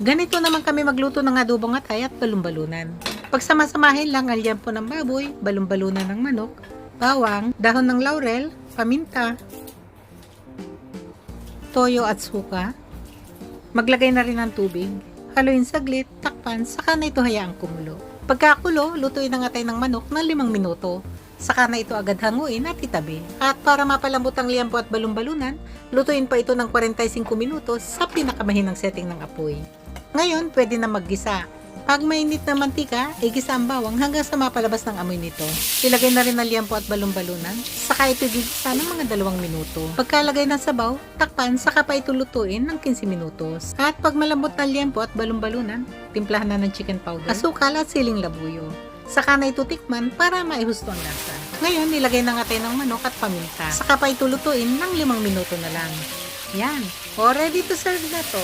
Ganito naman kami magluto ng adobong atay at balon-balunan. Pagsamasamahin lang ang liempo ng baboy, balon-balunan ng manok, bawang, dahon ng laurel, paminta, toyo at suka. Maglagay na rin ng tubig. Haluin saglit, takpan, saka na ito hayaang kumulo. Pagkakulo, lutuin ang atay ng manok ng 5 minuto. Saka na ito agad hanguin at itabi. At para mapalambot ang liempo at balon-balunan, lutuin pa ito ng 45 minutos sa pinakamahinang setting ng apoy. Ngayon, pwede na maggisa. Pag mainit na mantika, igisa ang bawang hanggang sa mapalabas ng amoy nito. Ilagay na rin ang liempo at balon-balunan, saka ito gigisa ng mga 2 minuto. Pagkalagay ng sabaw, takpan, saka pa ito lutuin ng 15 minutos. At pag malambot na liempo at balon-balunan, timplahan na ng chicken powder, asukal at siling labuyo. Saka na ito tikman para maihusto ang lasa. Ngayon, nilagay na nga tayo ng manok at paminta. Saka pa ito lutuin ng 5 minuto na lang. Yan. O, ready to serve na to.